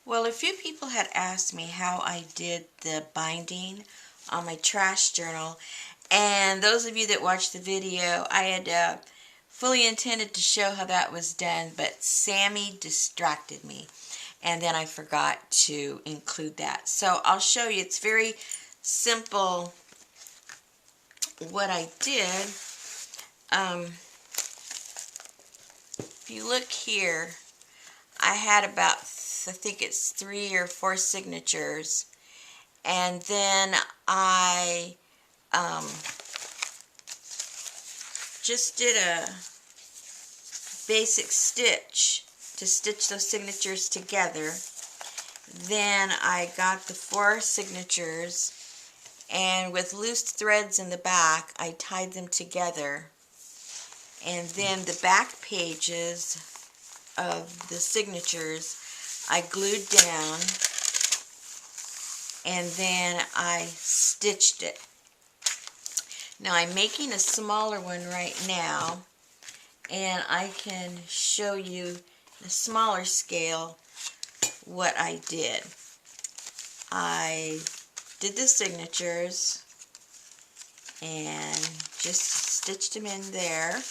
Well, a few people had asked me how I did the binding on my trash journal, and those of you that watched the video, I had fully intended to show how that was done, but Sammy distracted me, and then I forgot to include that. So I'll show you. It's very simple what I did. If you look here, I had about, I think it's 3 or 4 signatures, and then I just did a basic stitch to stitch those signatures together. Then I got the 4 signatures, and with loose threads in the back I tied them together, and then the back pages of the signatures I glued down, and then I stitched it. Now I'm making a smaller one right now, and I can show you the smaller scale what I did. I did the signatures and just stitched them in there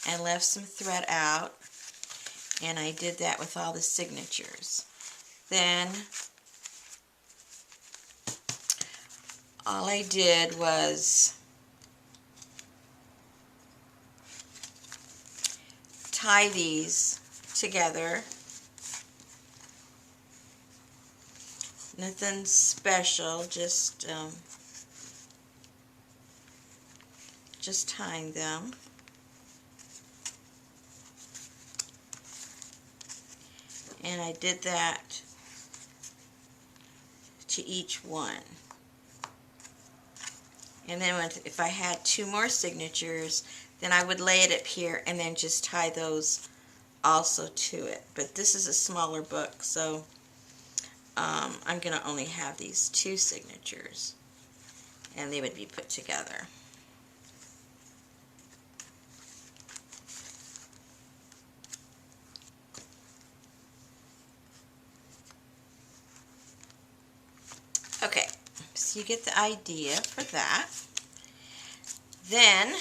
and left some thread out, and I did that with all the signatures. Then all I did was tie these together. Nothing special, just tying them. And I did that to each one. And then if I had 2 more signatures, then I would lay it up here and then just tie those also to it. But this is a smaller book, so I'm going to only have these 2 signatures, and they would be put together. Okay, so you get the idea for that. Then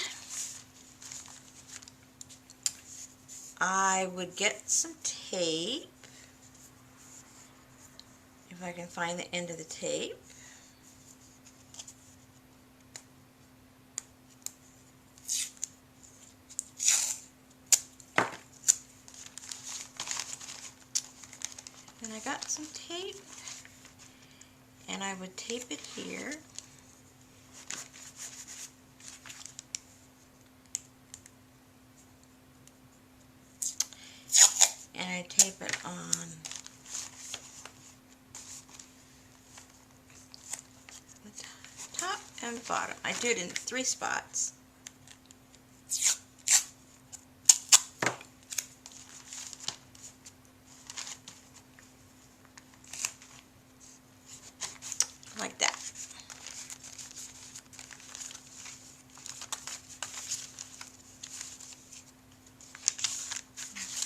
I would get some tape, if I can find the end of the tape. Then I got some tape, and I would tape it here. And I tape it on the top and bottom. I do it in 3 spots. Like that.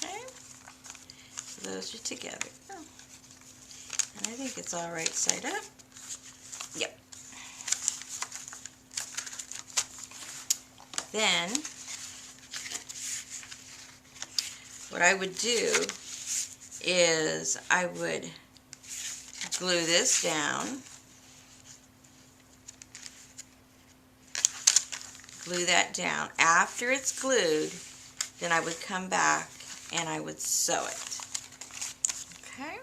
Okay, so those are together. And I think it's all right side up. Yep. Then what I would do is I would glue this down, glue that down. After it's glued, then I would come back and I would sew it. Okay?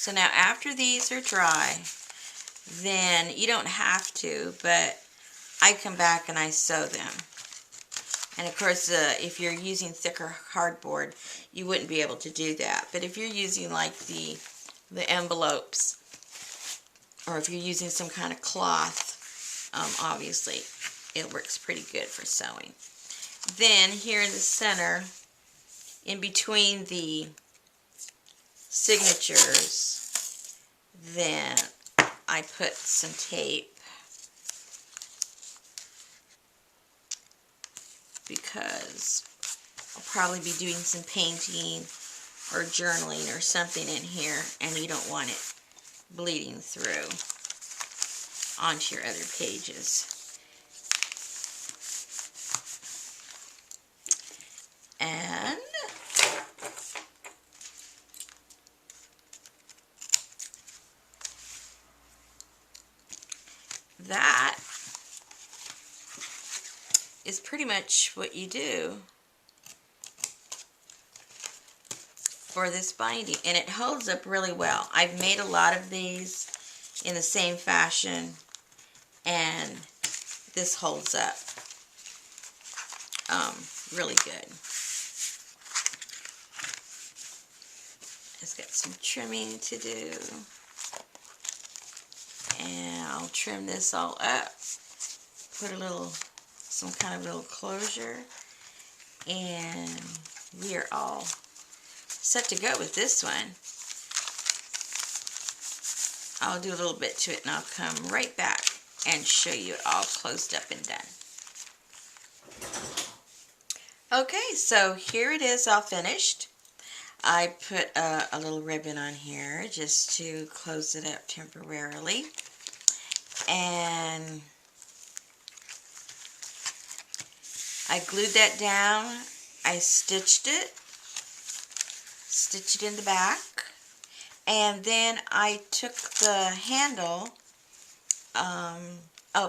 So now after these are dry, then you don't have to, but I come back and I sew them. And of course, if you're using thicker cardboard, you wouldn't be able to do that. But if you're using like the envelopes, or if you're using some kind of cloth, obviously it works pretty good for sewing. Then here in the center, in between the signatures, then I put some tape, because I'll probably be doing some painting or journaling or something in here, and you don't want it bleeding through onto your other pages. And that is pretty much what you do for this binding, and it holds up really well. I've made a lot of these in the same fashion, and this holds up really good. It's got some trimming to do, and I'll trim this all up, put some kind of little closure, and we are all set to go with this one. I'll do a little bit to it and I'll come right back and show you it all closed up and done. Okay, so here it is all finished. I put a little ribbon on here just to close it up temporarily, and I glued that down. I stitched it in the back, and then I took the handle,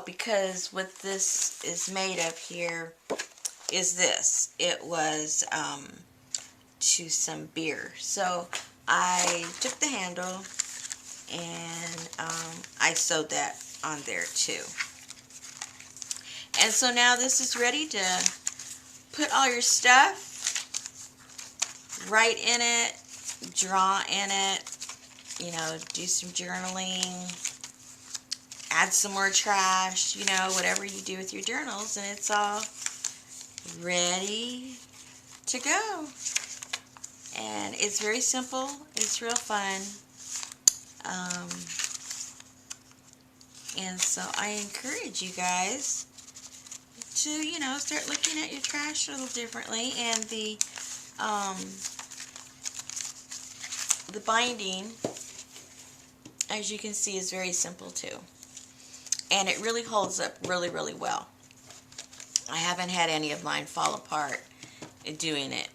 because what this is made of here is this. It was to some beer. So I took the handle and I sewed that on there too. And so now this is ready to put all your stuff, write in it, draw in it, you know, do some journaling, add some more trash, you know, whatever you do with your journals, and it's all ready to go. And it's very simple, it's real fun, and so I encourage you guys to, you know, start looking at your trash a little differently. And the binding, as you can see, is very simple too, and it really holds up really, really well. I haven't had any of mine fall apart doing it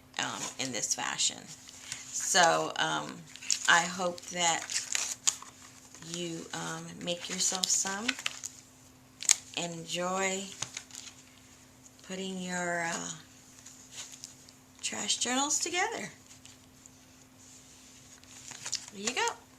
in this fashion. So I hope that you make yourself some and enjoy putting your trash journals together. There you go.